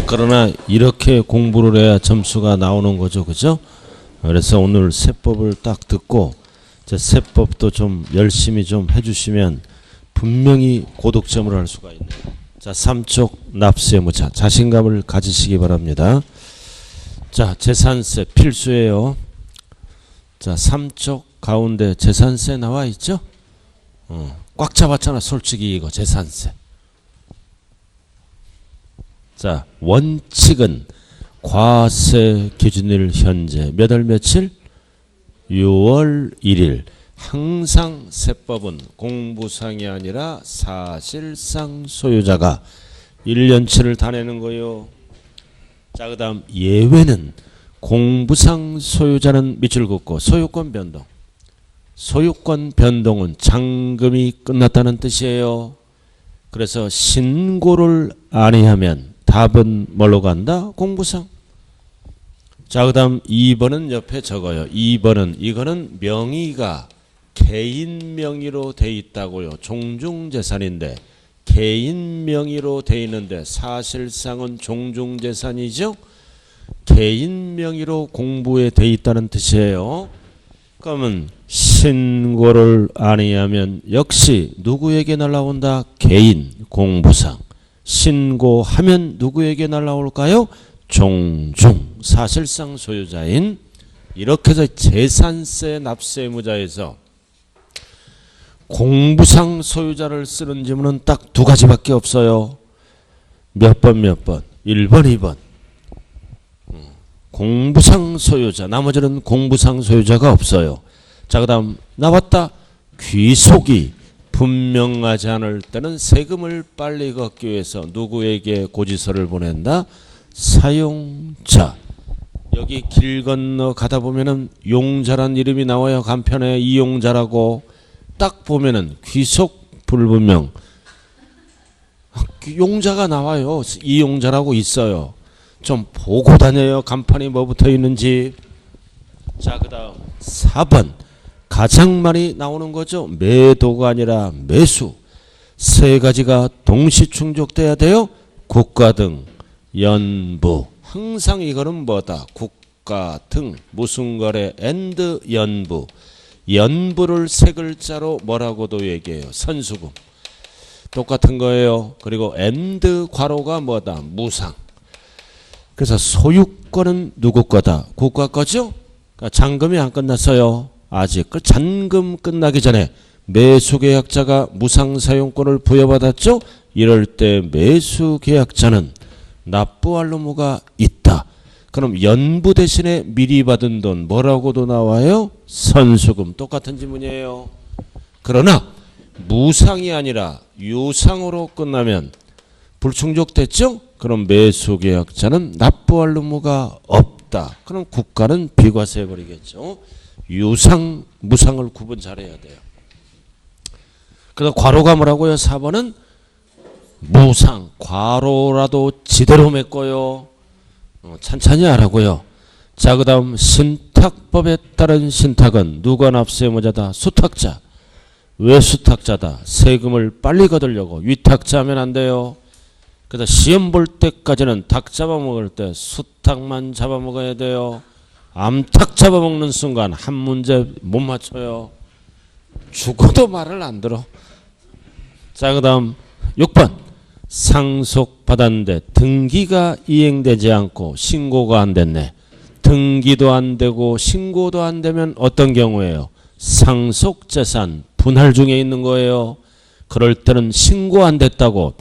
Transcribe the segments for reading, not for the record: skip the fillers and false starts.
그러나 이렇게 공부를 해야 점수가 나오는 거죠. 그죠? 그래서 오늘 세법을 딱 듣고 제 세법도 좀 열심히 좀 해주시면 분명히 고득점을 할 수가 있네요. 자, 삼쪽 납세무자 자신감을 가지시기 바랍니다. 자, 재산세 필수예요. 자, 삼쪽 가운데 재산세 나와 있죠? 꽉 잡았잖아. 솔직히 이거 재산세. 자, 원칙은 과세 기준일 현재 몇 월 며칠? 6월 1일. 항상 세법은 공부상이 아니라 사실상 소유자가 1년치를 다 내는 거요. 자, 그 다음 예외는 공부상 소유자는 밑줄 긋고 소유권 변동. 소유권 변동은 잔금이 끝났다는 뜻이에요. 그래서 신고를 아니하면 답은 뭘로 간다? 공부상. 자, 그 다음 2번은 옆에 적어요. 2번은 이거는 명의가 개인 명의로 돼 있다고요. 종중재산인데 개인 명의로 돼 있는데 사실상은 종중재산이죠. 개인 명의로 공부에 돼 있다는 뜻이에요. 그러면 신고를 아니하면 역시 누구에게 날라온다? 개인 공부상. 신고하면 누구에게 날라올까요? 종중 사실상 소유자인. 이렇게 해서 재산세 납세무자에서 공부상 소유자를 쓰는 지문은 딱 두 가지밖에 없어요. 몇 번? 1번 2번. 공부상 소유자. 나머지는 공부상 소유자가 없어요. 자, 그 다음 나왔다. 귀속이 분명하지 않을 때는 세금을 빨리 걷기 위해서 누구에게 고지서를 보낸다? 사용자. 여기 길 건너 가다 보면은 용자란 이름이 나와요. 간편에 이용자라고. 딱 보면은 귀속 불분명 용자가 나와요. 이용자라고 있어요. 좀 보고 다녀요. 간판이 뭐 붙어 있는지. 자, 그 다음 4번 가장 많이 나오는 거죠. 매도가 아니라 매수. 세 가지가 동시 충족돼야 돼요. 국가 등 연부. 항상 이거는 뭐다? 국가 등 무슨 거래 앤드 연부. 연부를 세 글자로 뭐라고도 얘기해요? 선수금. 똑같은 거예요. 그리고 앤드 괄호가 뭐다? 무상. 그래서 소유권은 누구 거다? 국가 거죠? 그러니까 잔금이 안 끝났어요. 아직 그 잔금 끝나기 전에 매수계약자가 무상사용권을 부여받았죠? 이럴 때 매수계약자는 납부할 의무가 있다. 그럼 연부 대신에 미리 받은 돈 뭐라고도 나와요? 선수금. 똑같은 지문이에요. 그러나 무상이 아니라 유상으로 끝나면 불충족됐죠? 그럼 매수계약자는 납부할 의무가 없다. 그럼 국가는 비과세 해버리겠죠. 유상, 무상을 구분 잘해야 돼요. 그래서 괄호가 뭐라고요? 4번은 무상. 괄호라도 지대로 메꿔요. 찬찬히 하라고요. 자, 그 다음 신탁법에 따른 신탁은 누가 납세무자다? 수탁자. 왜 수탁자다? 세금을 빨리 거두려고. 위탁자 하면 안 돼요. 그래서 시험 볼 때까지는 닭 잡아먹을 때 수탉만 잡아먹어야 돼요. 암탉 잡아먹는 순간 한 문제 못 맞춰요. 죽어도 말을 안 들어. 자, 그 다음 6번 상속받았는데 등기가 이행되지 않고 신고가 안 됐네. 등기도 안 되고 신고도 안 되면 어떤 경우예요? 상속재산 분할 중에 있는 거예요. 그럴 때는 신고 안 됐다고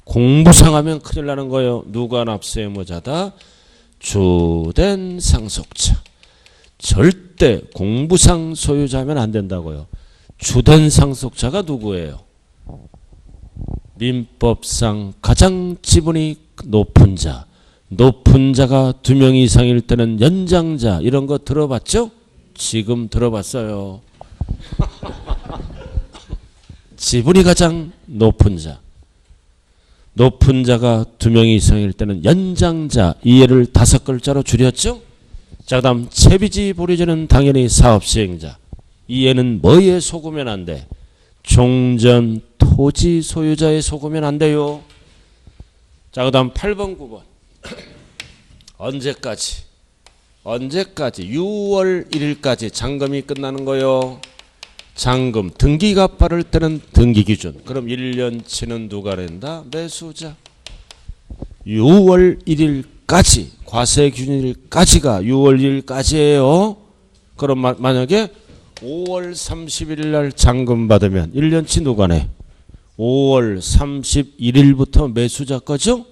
공부상하면 큰일 나는 거예요. 누가 납세의무자다? 주된 상속자. 절대 공부상 소유자면 안 된다고요. 주된 상속자가 누구예요? 민법상 가장 지분이 높은 자. 높은 자가 2명 이상일 때는 연장자. 이런 거 들어봤죠? 지금 들어봤어요. 지분이 가장 높은 자. 높은 자가 2명 이상일 때는 연장자. 이해를 5글자로 줄였죠? 자, 그 다음 채비지 보리자는 당연히 사업시행자. 이해는 뭐에 속으면 안 돼? 종전 토지 소유자에 속으면 안 돼요. 자, 그 다음 8번 9번 언제까지? 6월 1일까지 잔금이 끝나는 거요. 잔금 등기가 빠를 때는 등기기준. 그럼 1년치는 누가 낸다? 매수자. 6월 1일까지 과세기준일까지가 6월 1일까지예요. 그럼 만약에 5월 31일 날 잔금 받으면 1년치 누가 내? 5월 31일부터 매수자 거죠?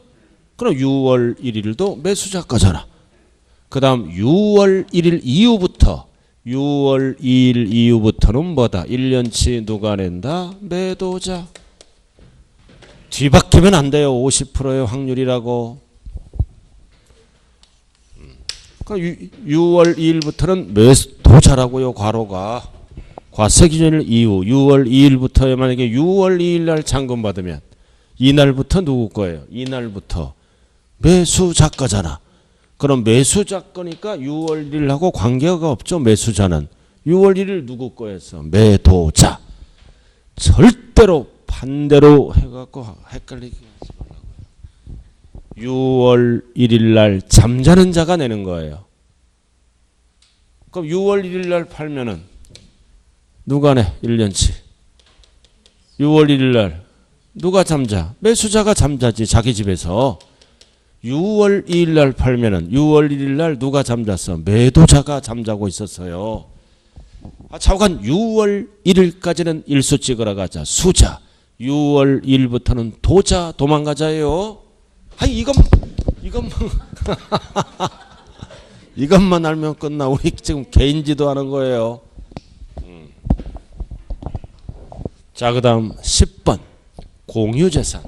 그럼 6월 1일도 매수자 거잖아. 그 다음 6월 1일 이후부터 6월 2일 이후부터는 뭐다? 1년치 누가 낸다? 매도자. 뒤바뀌면 안 돼요. 50%의 확률이라고. 그럼 6월 2일부터는 매도자라고요. 괄호가. 과세기준일 이후 6월 2일부터 만약에 6월 2일 날 잔금 받으면 이날부터 누구 거예요? 이날부터 매수자 거잖아. 그럼 매수자 거니까 6월 1일하고 관계가 없죠. 매수자는. 6월 1일 누구 거였어? 매도자. 절대로 반대로 해갖고 헷갈리게 하지 말라고요. 6월 1일 날 잠자는 자가 내는 거예요. 그럼 6월 1일 날 팔면은 누가 내? 1년치. 6월 1일 날 누가 잠자? 매수자가 잠자지. 자기 집에서. 6월 2일 날 팔면은 6월 1일 날 누가 잠잤어? 매도자가 잠자고 있었어요. 좌우간 6월 1일까지는 일수 찍으러 가자. 수자. 6월 1일부터는 도자, 도망가자예요. 아니 이것만 알면 끝나. 우리 지금 개인지도 하는 거예요. 자, 그 다음 10번 공유재산.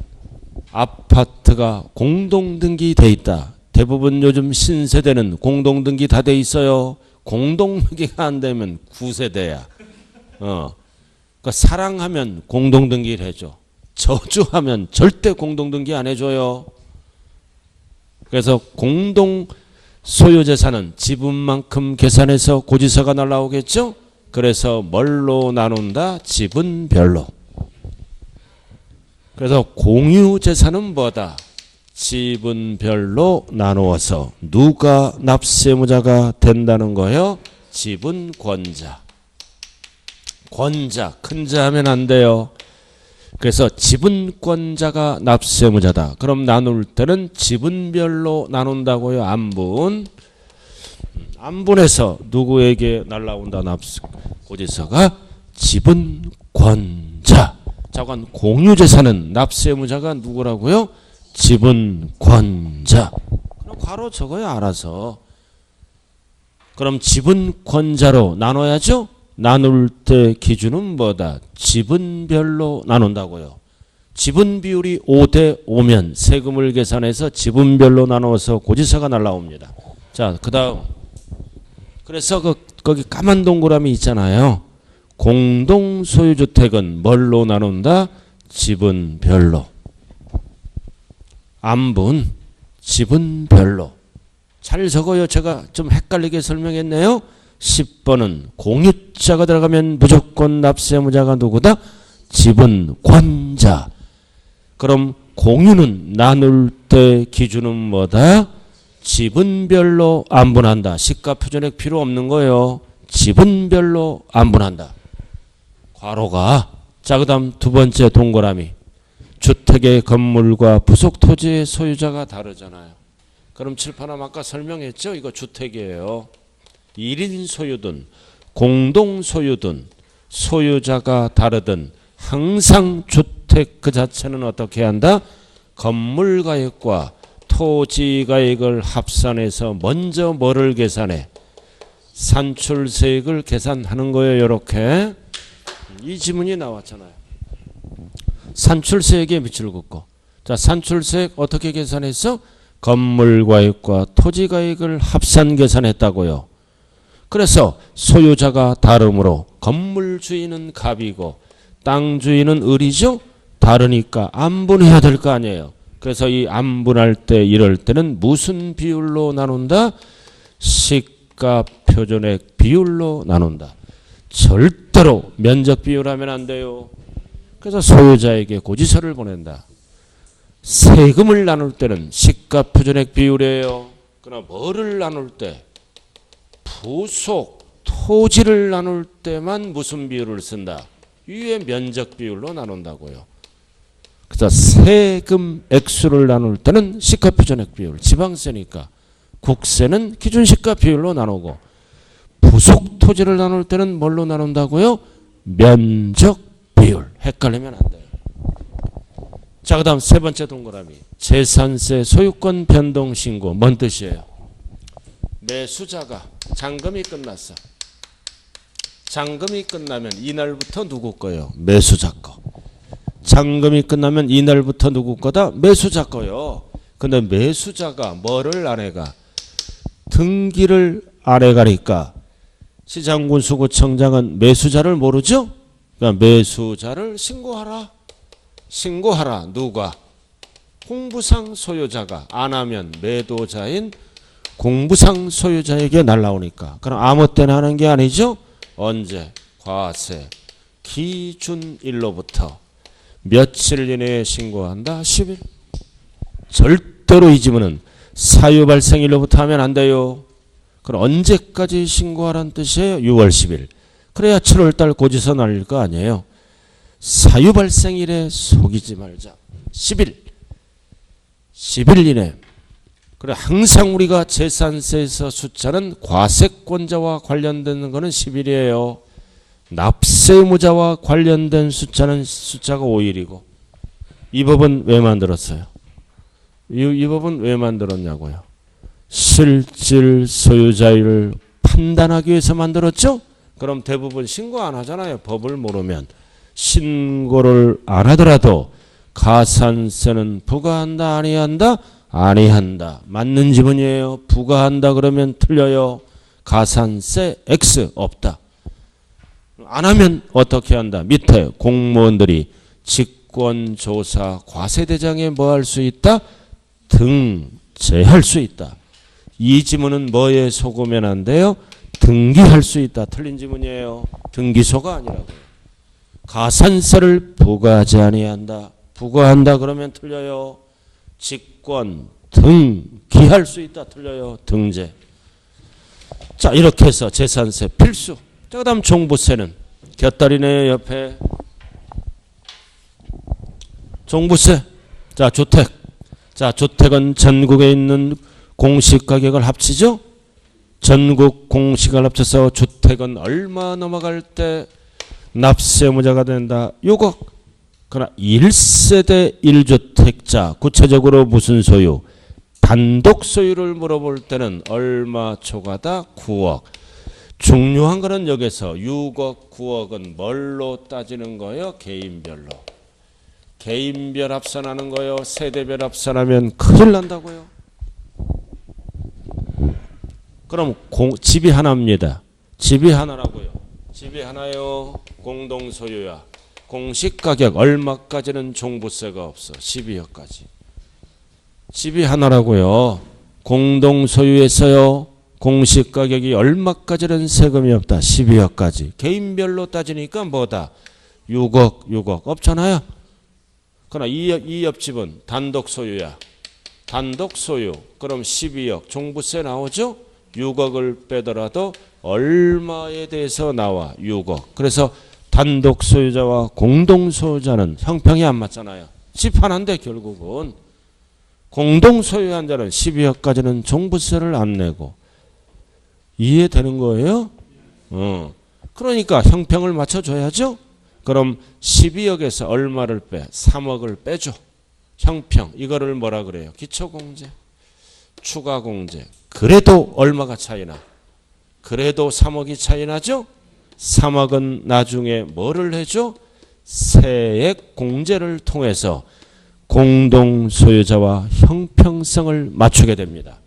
아파트가 공동등기 돼 있다. 대부분 요즘 신세대는 공동등기 다 돼 있어요. 공동등기가 안 되면 구세대야. 그러니까 사랑하면 공동등기를 해줘. 저주하면 절대 공동등기 안 해줘요. 그래서 공동 소유재산은 지분만큼 계산해서 고지서가 날라오겠죠. 그래서 뭘로 나눈다? 지분별로. 그래서 공유재산은 뭐다? 지분별로 나누어서 누가 납세무자가 된다는 거예요? 지분권자. 권자, 큰 자 하면 안 돼요. 그래서 지분권자가 납세무자다. 그럼 나눌 때는 지분별로 나눈다고요. 안분. 안분해서 누구에게 날라온다? 고지서가 지분권자. 자관 공유재산은 납세무자가 누구라고요? 지분권자. 그럼 괄호 적어요. 알아서. 그럼 지분권자로 나눠야죠. 나눌 때 기준은 뭐다? 지분별로 나눈다고요. 지분 비율이 5대 5면 세금을 계산해서 지분별로 나눠서 고지서가 날라옵니다. 자, 그 다음. 그래서 거기 까만 동그라미 있잖아요. 공동소유주택은 뭘로 나눈다? 지분별로. 안분, 지분별로. 잘 적어요. 제가 좀 헷갈리게 설명했네요. 10번은 공유자가 들어가면 무조건 납세무자가 누구다? 지분권자. 그럼 공유는 나눌 때 기준은 뭐다? 지분별로 안분한다. 시가표준액 필요 없는 거예요. 지분별로 안분한다. 괄호가. 자, 그 다음 두 번째 동그라미. 주택의 건물과 부속 토지의 소유자가 다르잖아요. 그럼 칠판함 아까 설명했죠? 이거 주택이에요. 1인 소유든 공동 소유든 소유자가 다르든 항상 주택 그 자체는 어떻게 한다? 건물가액과 토지가액을 합산해서 먼저 뭐를 계산해? 산출세액을 계산하는 거예요. 이렇게. 이 지문이 나왔잖아요. 산출세액에 밑줄 긋고. 자, 산출세액 어떻게 계산했어? 건물가액과 토지가액을 합산 계산했다고요. 그래서 소유자가 다르므로 건물 주인은 갑이고 땅 주인은 을이죠. 다르니까 안분해야 될 거 아니에요. 그래서 이 안분할 때 이럴 때는 무슨 비율로 나눈다? 시가표준액 비율로 나눈다. 절대로 면적 비율하면 안 돼요. 그래서 소유자에게 고지서를 보낸다. 세금을 나눌 때는 시가표준액 비율이에요. 그러나 뭐를 나눌 때 부속 토지를 나눌 때만 무슨 비율을 쓴다? 위의 면적 비율로 나눈다고요. 그래서 세금 액수를 나눌 때는 시가표준액 비율, 지방세니까 국세는 기준시가 비율로 나누고 부속 토지를 나눌 때는 뭘로 나눈다고요? 면적 비율. 헷갈리면 안 돼요. 자, 그 다음 세 번째 동그라미. 재산세 소유권 변동 신고. 뭔 뜻이에요? 매수자가 잔금이 끝났어. 잔금이 끝나면 이날부터 누구 거요? 매수자 거. 잔금이 끝나면 이날부터 누구 거다? 매수자 거요. 근데 매수자가 뭐를 안 해가? 등기를 안 해가니까 시장군수구청장은 매수자를 모르죠? 그러니까 매수자를 신고하라. 신고하라. 누가? 공부상 소유자가. 안 하면 매도자인 공부상 소유자에게 날라오니까. 그럼 아무 때나 하는 게 아니죠? 언제? 과세 기준일로부터 며칠 이내에 신고한다? 10일. 절대로 이 지문은 사유 발생일로부터 하면 안 돼요. 그럼 언제까지 신고하라는 뜻이에요? 6월 10일. 그래야 7월달 고지서 날릴 거 아니에요. 사유 발생일에 속이지 말자. 10일. 10일 이내. 그래, 항상 우리가 재산세에서 숫자는 과세권자와 관련된 거는 10일이에요. 납세의무자와 관련된 숫자는 숫자가 5일이고. 이 법은 왜 만들었어요? 이 법은 왜 만들었냐고요? 실질 소유자를 판단하기 위해서 만들었죠? 그럼 대부분 신고 안 하잖아요. 법을 모르면. 신고를 안 하더라도 가산세는 부과한다 아니한다? 아니한다. 맞는 지문이에요. 부과한다 그러면 틀려요. 가산세 X 없다. 안 하면 어떻게 한다? 밑에 공무원들이 직권조사 과세대장에 뭐 할 수 있다? 등재할 수 있다. 이 지문은 뭐에 속으면 안 돼요? 등기할 수 있다. 틀린 지문이에요. 등기소가 아니라고요. 가산세를 부과하지 아니한다. 부과한다 그러면 틀려요. 직권 등기할 수 있다. 틀려요. 등재. 자, 이렇게 해서 재산세 필수. 자, 그 다음 종부세는 곁다리네. 옆에 종부세. 자, 주택. 자, 주택은 전국에 있는 공시가격을 합치죠. 전국 공시가격을 합쳐서 주택은 얼마 넘어갈 때 납세의무자가 된다. 6억. 그러나 1세대 1주택자 구체적으로 무슨 소유? 단독 소유를 물어볼 때는 얼마 초과다? 9억. 중요한 거는 여기서 6억, 9억은 뭘로 따지는 거예요? 개인별로. 개인별 합산하는 거요. 세대별 합산하면 큰일 난다고요. 그럼 집이 하나입니다. 집이 하나라고요. 집이 하나요. 공동소유야. 공시가격 얼마까지는 종부세가 없어. 12억까지. 집이 하나라고요. 공동소유에서요. 공시가격이 얼마까지는 세금이 없다. 12억까지. 개인별로 따지니까 뭐다? 6억 없잖아요. 그러나 이 옆집은 단독 소유야. 단독 소유. 그럼 12억. 종부세 나오죠? 6억을 빼더라도 얼마에 대해서 나와? 6억. 그래서 단독 소유자와 공동 소유자는 형평이 안 맞잖아요. 집 하나인데 결국은 공동 소유한 자는 12억까지는 종부세를 안 내고. 이해되는 거예요? 그러니까 형평을 맞춰줘야죠. 그럼 12억에서 얼마를 빼? 3억을 빼줘. 형평. 이거를 뭐라 그래요? 기초공제. 추가공제. 그래도 얼마가 차이나? 그래도 3억이 차이나죠? 3억은 나중에 뭐를 해줘? 세액 공제를 통해서 공동소유자와 형평성을 맞추게 됩니다.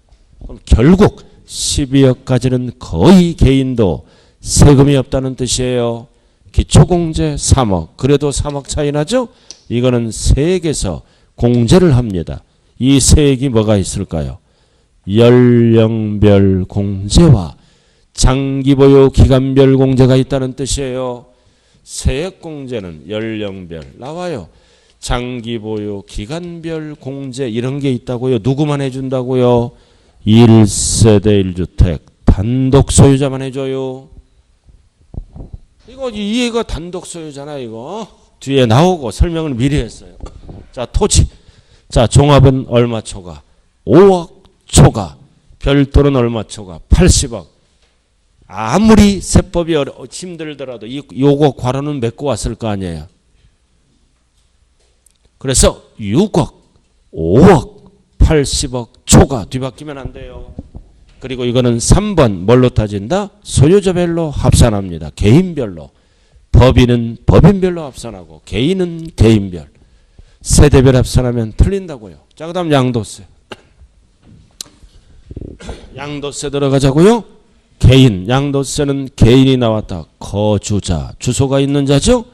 그럼 결국 12억까지는 거의 개인도 세금이 없다는 뜻이에요. 기초공제 3억. 그래도 3억 차이 나죠? 이거는 세액에서 공제를 합니다. 이 세액이 뭐가 있을까요? 연령별 공제와 장기보유 기간별 공제가 있다는 뜻이에요. 세액공제는 연령별 나와요. 장기보유 기간별 공제 이런 게 있다고요. 누구만 해준다고요? 1세대 1주택 단독 소유자만 해줘요. 이거 이해가 단독 소유잖아. 이거 뒤에 나오고 설명을 미리 했어요. 자, 토지. 자, 종합은 얼마 초과? 5억 초과. 별도는 얼마 초과? 80억. 아무리 세법이 힘들더라도 요거 과로는 맺고 왔을 거 아니에요. 그래서 6억, 5억, 80억 초과 뒤바뀌면 안 돼요. 그리고 이거는 3번 뭘로 따진다? 소유자별로 합산합니다. 개인별로. 법인은 법인별로 합산하고 개인은 개인별. 세대별 합산하면 틀린다고요. 자, 그 다음 양도세. 양도세 들어가자고요. 개인, 양도세는 개인이 나왔다. 거주자, 주소가 있는 자죠.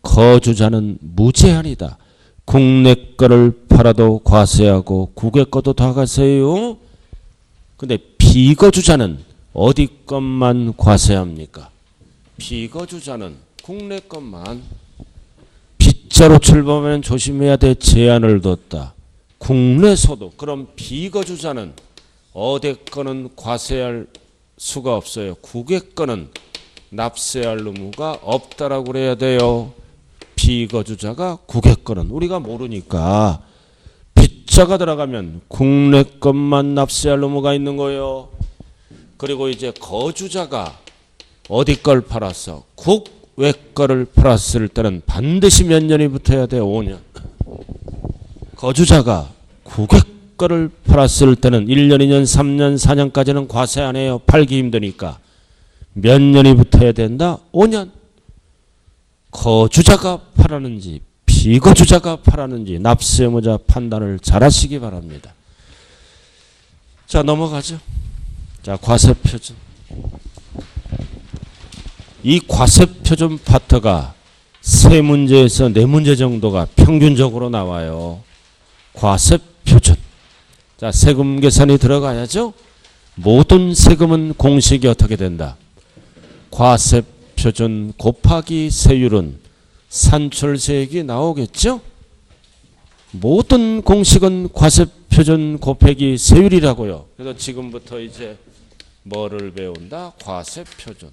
거주자는 무제한이다. 국내 거를 팔아도 과세하고 국외 거도 다 과세해요. 근데 비거주자는 어디 것만 과세합니까? 비거주자는 국내 것만. 빗자루 출범하면 조심해야 돼. 제한을 뒀다. 국내 소득. 그럼 비거주자는 어디 거는 과세할 수가 없어요. 국외 거는 납세할 의무가 없다라고 그래야 돼요. 비거주자가 국외 거는 우리가 모르니까 빗자가 들어가면 국내 것만 납세할 의무가 있는 거예요. 그리고 이제 거주자가 어디 걸 팔았어? 국외 거를 팔았을 때는 반드시 몇 년이 붙어야 돼? 5년. 거주자가 국외 거를 팔았을 때는 1년, 2년, 3년, 4년까지는 과세 안 해요. 팔기 힘드니까. 몇 년이 붙어야 된다? 5년. 거주자가 팔았는지 비거주자가 팔았는지 납세 의무자 판단을 잘 하시기 바랍니다. 자, 넘어가죠. 자, 과세표준. 이 과세표준 파트가 3문제에서 4문제 정도가 평균적으로 나와요. 과세표준. 자, 세금 계산이 들어가야죠. 모든 세금은 공식이 어떻게 된다? 과세표준 곱하기 세율은 산출세액이 나오겠죠? 모든 공식은 과세표준 곱하기 세율이라고요. 그래서 지금부터 이제 뭐를 배운다? 과세표준.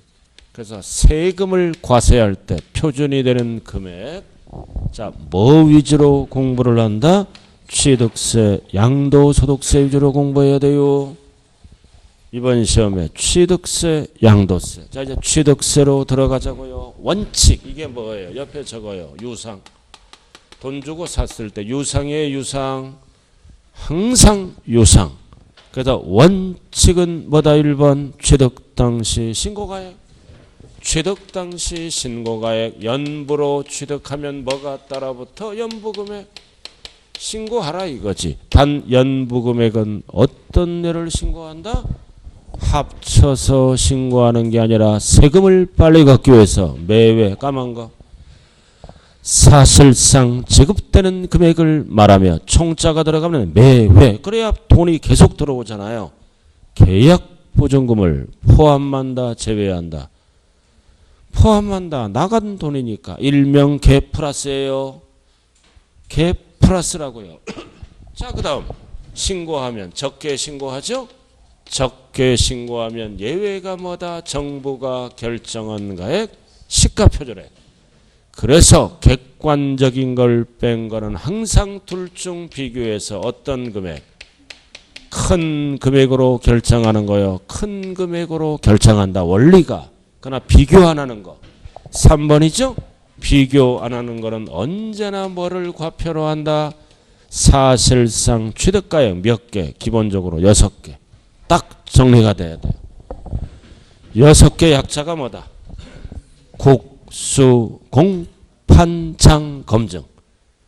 그래서 세금을 과세할 때 표준이 되는 금액. 자, 뭐 위주로 공부를 한다? 취득세, 양도소득세 위주로 공부해야 돼요. 이번 시험에 취득세, 양도세. 자, 이제 취득세로 들어가자고요. 원칙, 이게 뭐예요? 옆에 적어요. 유상. 돈 주고 샀을 때 유상이에요, 유상. 항상 유상. 그래서 원칙은 뭐다? 1번 취득 당시 신고가액. 취득 당시 신고가액. 연부로 취득하면 뭐가 따라붙어? 연부금액. 신고하라 이거지. 단 연부금액은 어떤 뇌를 신고한다? 합쳐서 신고하는 게 아니라 세금을 빨리 걷기 위해서 매회 까만 거. 사실상 지급되는 금액을 말하며 총자가 들어가면 매회. 그래야 돈이 계속 들어오잖아요. 계약보증금을 포함한다, 제외한다. 포함한다. 나간 돈이니까. 일명 개 플러스예요. 개 플러스라고요. 자, 그 다음 신고하면 적게 신고하죠. 적게 신고하면 예외가 뭐다? 정부가 결정한 가액 시가표준액. 그래서 객관적인 걸 뺀 거는 항상 둘 중 비교해서 어떤 금액? 큰 금액으로 결정하는 거요. 큰 금액으로 결정한다. 원리가. 그러나 비교 안 하는 거. 3번이죠. 비교 안 하는 거는 언제나 뭐를 과표로 한다? 사실상 취득가액 몇 개? 기본적으로 6개. 딱 정리가 돼야 돼요. 6개 약자가 뭐다? 국수공판장 검증.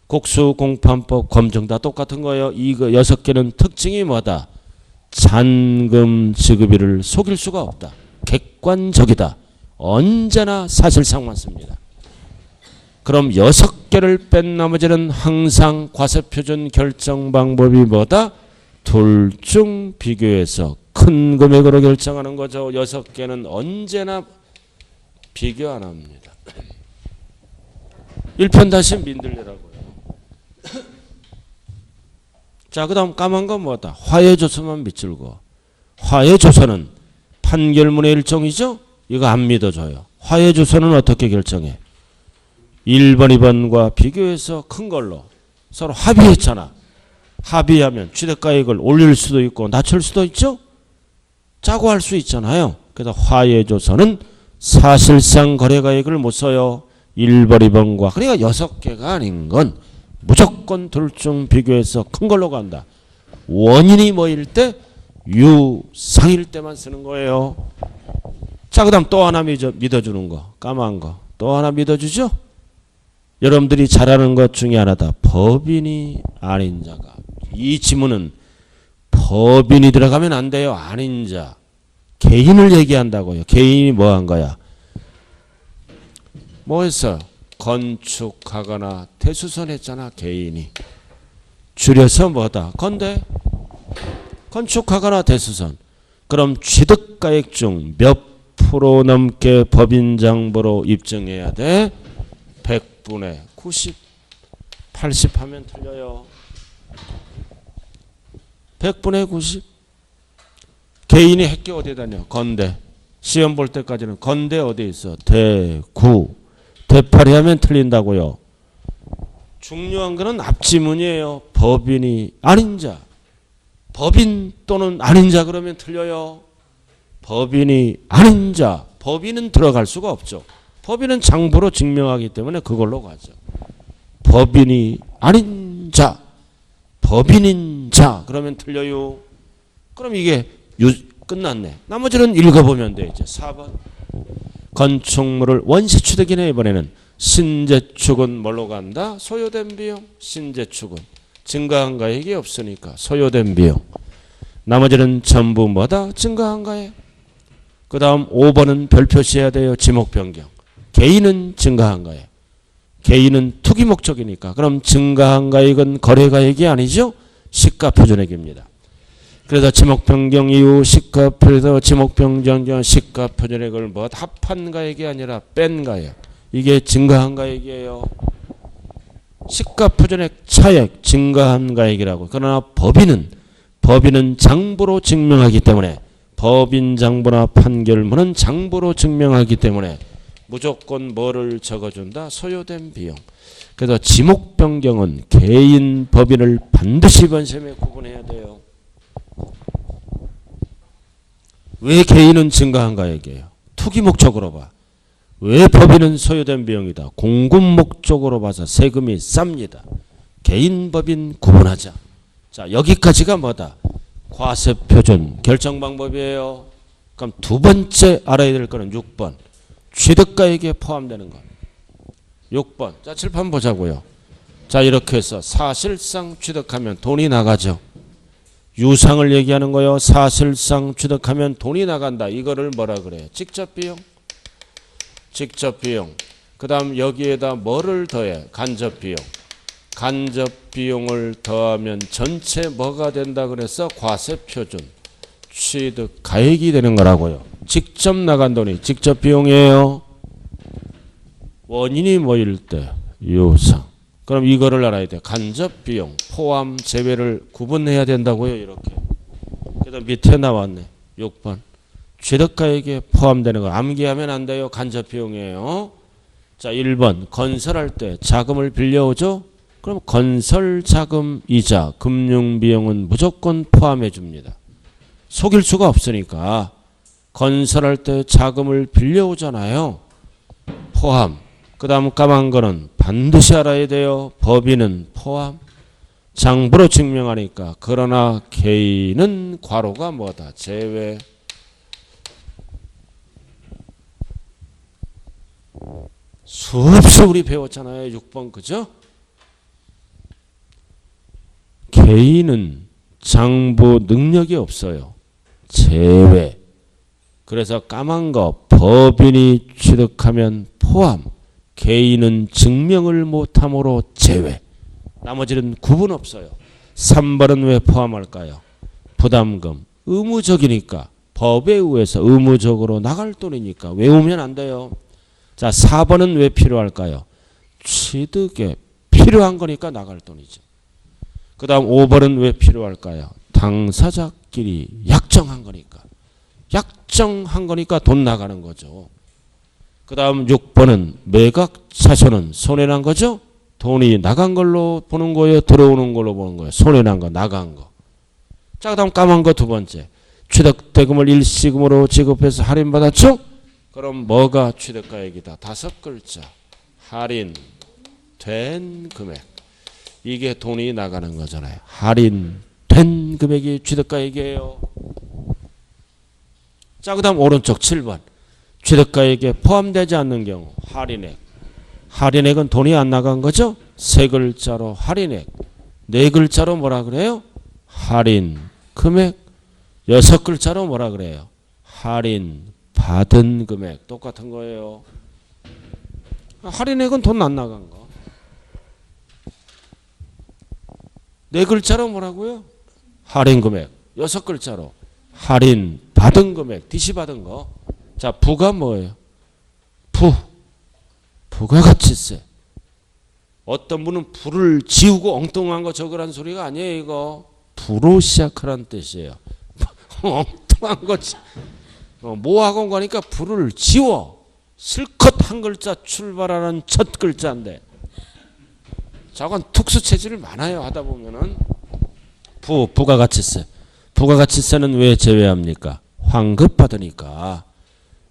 국수공판법 검증 다 똑같은 거예요. 이거 6개는 특징이 뭐다? 잔금 지급일을 속일 수가 없다. 객관적이다. 언제나 사실상만 씁니다. 그럼 6개를 뺀 나머지는 항상 과세표준 결정 방법이 뭐다? 둘 중 비교해서 큰 금액으로 결정하는 거죠. 6개는 언제나 비교 안 합니다. 1편 다시 민들레라고요. 자, 그 다음 까만 건 뭐다? 화해조서만 밑줄고. 화해조서는 판결문의 일종이죠. 이거 안 믿어줘요. 화해조서는 어떻게 결정해? 1번, 2번과 비교해서 큰 걸로 서로 합의했잖아. 합의하면 취득가액을 올릴 수도 있고 낮출 수도 있죠. 짜고 할 수 있잖아요. 그래서 화해조서는 사실상 거래가액을 못 써요. 1번, 2번과. 그러니까 6개가 아닌 건 무조건 둘 중 비교해서 큰 걸로 간다. 원인이 뭐일 때? 유상일 때만 쓰는 거예요. 자, 그 다음 또 하나 믿어주는 거. 까만 거. 또 하나 믿어주죠? 여러분들이 잘 아는 것 중에 하나다. 법인이 아닌 자가. 이 지문은 법인이 들어가면 안 돼요. 아닌 자. 개인을 얘기한다고요. 개인이 뭐 한 거야? 뭐 했어요? 건축하거나 대수선했잖아. 개인이. 줄여서 뭐다? 건대. 건축하거나 대수선. 그럼 취득가액 중 몇 프로 넘게 법인장부로 입증해야 돼? 100분의 90. 80 하면 틀려요. 100분의 90. 개인이 핵기 어디에 다녀? 건대. 시험 볼 때까지는 건대 어디에 있어? 대구. 대파리 하면 틀린다고요. 중요한 거는 앞지문이에요. 법인이 아닌 자. 법인 또는 아닌 자 그러면 틀려요. 법인이 아닌 자. 법인은 들어갈 수가 없죠. 법인은 장부로 증명하기 때문에 그걸로 가죠. 법인이 아닌 자. 법인인 자 그러면 틀려요. 그럼 이게 끝났네. 나머지는 읽어보면 돼. 이제 4번. 건축물을 원시취득이네. 이번에는 신재축은 뭘로 간다? 소요된 비용. 신재축은 증가한 가액이 없으니까 소요된 비용. 나머지는 전부 뭐다? 증가한 가액. 그 다음 5번은 별 표시해야 돼요. 지목 변경. 개인은 증가한 가액. 개인은 투기 목적이니까. 그럼 증가한 가액은 거래 가액이 아니죠? 시가 표준액입니다. 그래서 지목 변경 이후 시가 표준액, 지목 변경 전 시가 표준액을 뭐 합한 가액이 아니라 뺀 가액. 이게 증가한 가액이에요. 시가 표준액 차액 증가한 가액이라고. 그러나 법인은 장부로 증명하기 때문에 법인 장부나 판결문은 장부로 증명하기 때문에 무조건 뭐를 적어준다? 소요된 비용. 그래서 지목 변경은 개인 법인을 반드시 번셈에 구분해야 돼요. 왜 개인은 증가한 가액이에요? 투기 목적으로 봐. 왜 법인은 소요된 비용이다? 공급 목적으로 봐서 세금이 쌉니다. 개인 법인 구분하자. 자, 여기까지가 뭐다? 과세표준 결정 방법이에요. 그럼 두 번째 알아야 될 거는 6번. 취득가액에 포함되는 것. 6번. 자, 칠판 보자고요. 자, 이렇게 해서 사실상 취득하면 돈이 나가죠. 유상을 얘기하는 거요. 사실상 취득하면 돈이 나간다. 이거를 뭐라 그래요? 직접비용. 직접비용. 그 다음 여기에다 뭐를 더해? 간접비용. 간접비용을 더하면 전체 뭐가 된다 그래서 과세표준. 취득가액이 되는 거라고요. 직접 나간 돈이 직접비용이에요. 원인이 뭐일 때? 유상. 그럼 이거를 알아야 돼. 간접비용, 포함, 제외를 구분해야 된다고요. 이렇게. 그래서 밑에 나왔네. 6번. 취득가액에 포함되는 거. 암기하면 안 돼요. 간접비용이에요. 자, 1번. 건설할 때 자금을 빌려오죠. 그럼 건설자금 이자, 금융비용은 무조건 포함해 줍니다. 속일 수가 없으니까. 건설할 때 자금을 빌려오잖아요. 포함. 그 다음 까만 거는 반드시 알아야 돼요. 법인은 포함. 장부로 증명하니까. 그러나 개인은 괄호가 뭐다? 제외. 수없이 우리 배웠잖아요. 6번 그죠? 개인은 장부 능력이 없어요. 제외. 그래서 까만 거 법인이 취득하면 포함. 개인은 증명을 못함으로 제외. 나머지는 구분 없어요. 3번은 왜 포함할까요? 부담금. 의무적이니까. 법에 의해서 의무적으로 나갈 돈이니까 외우면 안 돼요. 자, 4번은 왜 필요할까요? 취득에 필요한 거니까 나갈 돈이죠. 그 다음 5번은 왜 필요할까요? 당사자 미끼리 약정한 거니까. 약정한 거니까 돈 나가는 거죠. 그 다음 6번은 매각 차손은 손해난 거죠. 돈이 나간 걸로 보는 거예요, 들어오는 걸로 보는 거예요. 손해난 거, 나간 거. 자, 그 다음 까만 거 두 번째. 취득대금을 일시금으로 지급해서 할인받았죠? 그럼 뭐가 취득가액이다? 5글자. 할인된 금액. 이게 돈이 나가는 거잖아요. 할인된 금액이 취득가액이에요. 자, 그 다음 오른쪽 7번. 취득가액에 포함되지 않는 경우 할인액. 할인액은 돈이 안 나간 거죠? 3글자로 할인액. 4글자로 뭐라 그래요? 할인 금액. 6글자로 뭐라 그래요? 할인 받은 금액. 똑같은 거예요. 할인액은 돈 안 나간 거. 4글자로 뭐라고요? 할인 금액. 6글자로 할인 받은 금액. DC 받은 거. 자, 부가 뭐예요? 부가가치세. 어떤 분은 부를 지우고 엉뚱한 거 적으란 소리가 아니에요. 이거 부로 시작하라는 뜻이에요. 엉뚱한 거 모학원 가니까 부를 지워. 실컷 한 글자 출발하는 첫 글자인데 저건 특수 체질이 많아요. 하다 보면은 부가가치세. 부가가치세는 왜 제외합니까? 환급받으니까.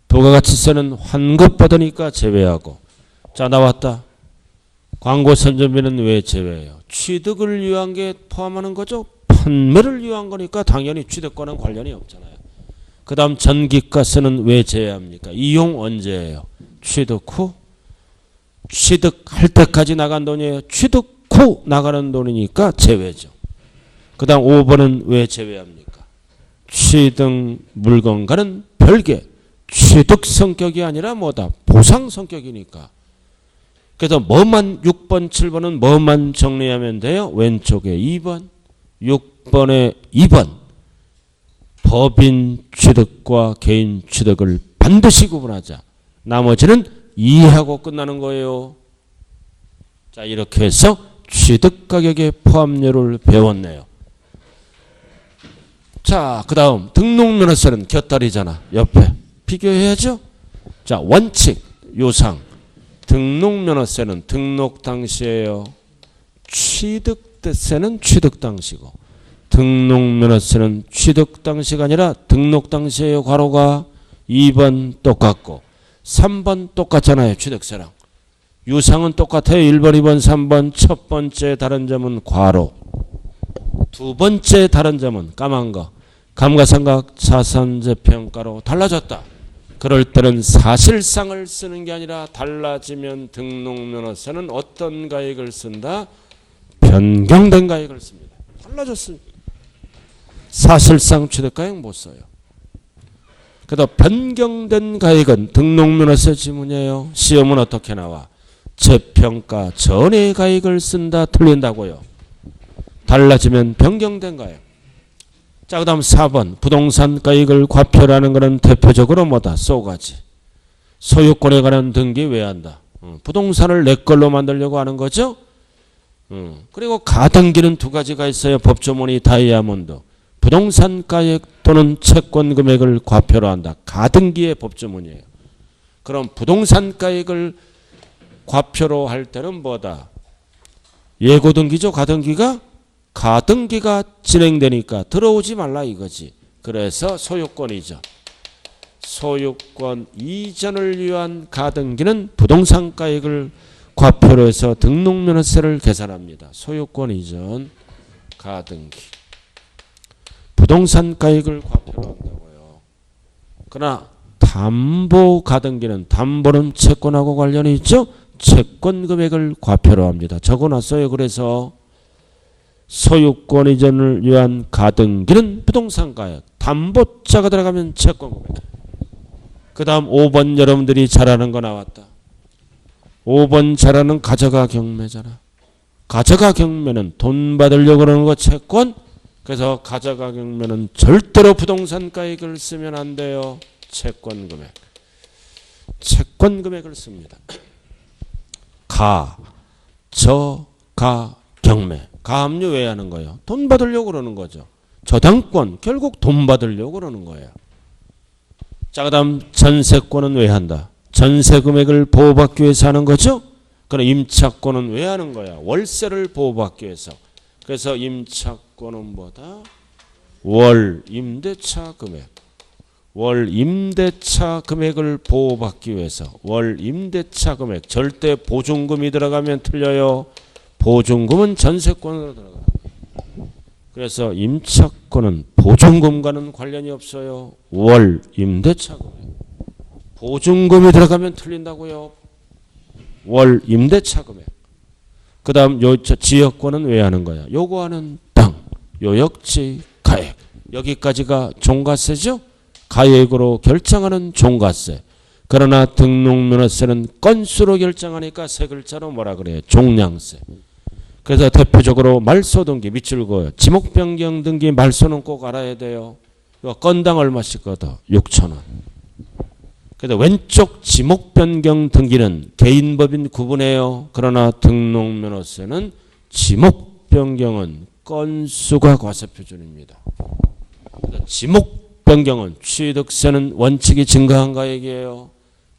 부가가치세는 환급받으니까 제외하고. 자, 나왔다. 광고 선전비는 왜 제외해요? 취득을 위한 게 포함하는 거죠. 판매를 위한 거니까 당연히 취득과는 관련이 없잖아요. 그 다음 전기가세는 왜 제외합니까? 이용 언제예요? 취득 후. 취득할 때까지 나간 돈이에요. 취득 후 나가는 돈이니까 제외죠. 그 다음 5번은 왜 제외합니까? 취득 물건과는 별개. 취득 성격이 아니라 뭐다? 보상 성격이니까. 그래서 뭐만 6번, 7번은 뭐만 정리하면 돼요? 왼쪽에 2번, 6번에 2번. 법인 취득과 개인 취득을 반드시 구분하자. 나머지는 이해하고 끝나는 거예요. 자, 이렇게 해서 취득가격의 포함료를 배웠네요. 자, 그 다음 등록면허세는 곁다리잖아. 옆에 비교해야죠. 자, 원칙, 요상. 등록면허세는 등록 당시예요. 취득세는 취득 당시고 등록면허세는 취득 당시가 아니라 등록 당시예요. 괄호가 2번 똑같고 3번 똑같잖아요. 취득세랑. 유상은 똑같아요. 1번, 2번, 3번. 첫 번째 다른 점은 괄호. 두 번째 다른 점은 까만 거. 감가상각 자산재평가로 달라졌다. 그럴 때는 사실상을 쓰는 게 아니라 달라지면 등록면허세는 어떤 가액을 쓴다? 변경된 가액을 씁니다. 달라졌습니다. 사실상 취득가액 못 써요. 그래도 변경된 가액은 등록면허세 지문이에요. 시험은 어떻게 나와? 재평가 전의 가액을 쓴다. 틀린다고요. 달라지면 변경된 가액. 자, 그 다음 4번. 부동산 가액을 과표라는 것은 대표적으로 뭐다? 쏘가지. 소유권에 관한 등기 왜 한다? 부동산을 내 걸로 만들려고 하는 거죠. 그리고 가등기는 두 가지가 있어요. 법조문이 다이아몬드. 부동산 가액 또는 채권 금액을 과표로 한다. 가등기의 법조문이에요. 그럼 부동산 가액을 과표로 할 때는 뭐다? 예고등기죠. 가등기가? 가등기가 진행되니까 들어오지 말라 이거지. 그래서 소유권 이전. 소유권 이전을 위한 가등기는 부동산 가액을 과표로 해서 등록면허세를 계산합니다. 소유권 이전 가등기. 부동산 가액을 과표로 한다고요. 그러나 담보 가등기는 담보는 채권하고 관련이 있죠. 채권 금액을 과표로 합니다. 적어놨어요. 그래서 소유권 이전을 위한 가등기는 부동산 가액, 담보자가 들어가면 채권 금액. 그 다음 5번 여러분들이 잘 아는 거 나왔다. 5번 잘 아는 가져가 경매잖아. 가져가 경매는 돈 받으려고 그러는 거 채권. 그래서 가져가 경매는 절대로 부동산 가액을 쓰면 안 돼요. 채권 금액. 채권 금액을 씁니다. 가, 저, 가, 경매. 가압류 왜 하는 거예요? 돈 받으려고 그러는 거죠. 저당권 결국 돈 받으려고 그러는 거예요. 자, 그다음 전세권은 왜 한다? 전세 금액을 보호받기 위해서 하는 거죠. 그럼 임차권은 왜 하는 거야? 월세를 보호받기 위해서. 그래서 임차권은 뭐다? 월 임대차 금액. 월 임대차 금액을 보호받기 위해서. 월 임대차 금액. 절대 보증금이 들어가면 틀려요. 보증금은 전세권으로 들어가요. 그래서 임차권은 보증금과는 관련이 없어요. 월 임대차 금액. 보증금이 들어가면 틀린다고요. 월 임대차 금액. 그 다음 지역권은 왜 하는 거야? 요구하는 땅, 요역지, 가액. 여기까지가 종가세죠. 가액으로 결정하는 종가세. 그러나 등록면허세는 건수로 결정하니까 세 글자로 뭐라 그래요? 종량세. 그래서 대표적으로 말소 등기 밑줄 그어요. 지목 변경 등기 말소는 꼭 알아야 돼요. 이거 건당 얼마씩 걷어? 6,000원. 그래서 왼쪽 지목 변경 등기는 개인법인 구분해요. 그러나 등록면허세는 지목 변경은 건수가 과세 표준입니다. 지목 변경은 취득세는 원칙이 증가한 가액이에요.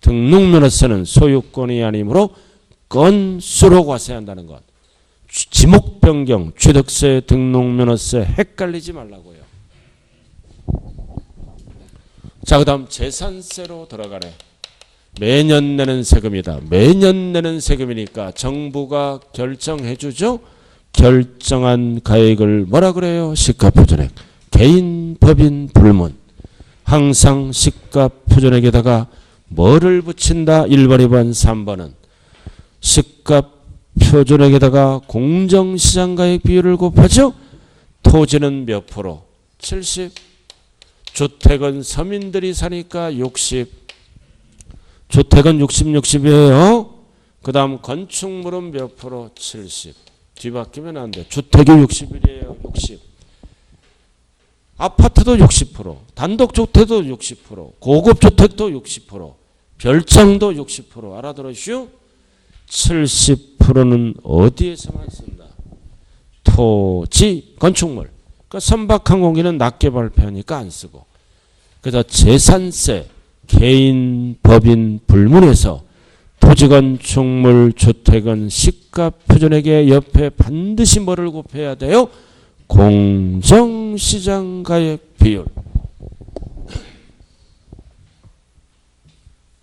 등록면허세는 소유권이 아니므로 건수로 과세한다는 것. 지목 변경, 취득세, 등록면허세 헷갈리지 말라고요. 자, 그 다음 재산세로 들어가래. 매년 내는 세금이다. 매년 내는 세금이니까 정부가 결정해 주죠. 결정한 가액을 뭐라 그래요? 시가표준액. 개인, 법인, 불문. 항상 시가표준액에다가 뭐를 붙인다? 1번, 2번, 3번은 시가표준액에다가 공정시장가액 비율을 곱하죠. 토지는 몇 프로? 70. 주택은 서민들이 사니까 60. 주택은 60, 60이에요. 그 다음 건축물은 몇 프로? 70. 뒤바뀌면 안 돼. 주택이 60이에요. 60. 아파트도 60%. 단독주택도 60%. 고급주택도 60%. 별장도 60%. 알아들으시오? 70%는 어디에서만 쓴다? 토지, 건축물. 그러니까 선박항공기는 낮게 발표하니까 안 쓰고. 그래서 재산세, 개인, 법인, 불문에서 토지, 건축물, 주택은 시가표준액의 옆에 반드시 뭐를 곱해야 돼요? 공정시장가액 비율.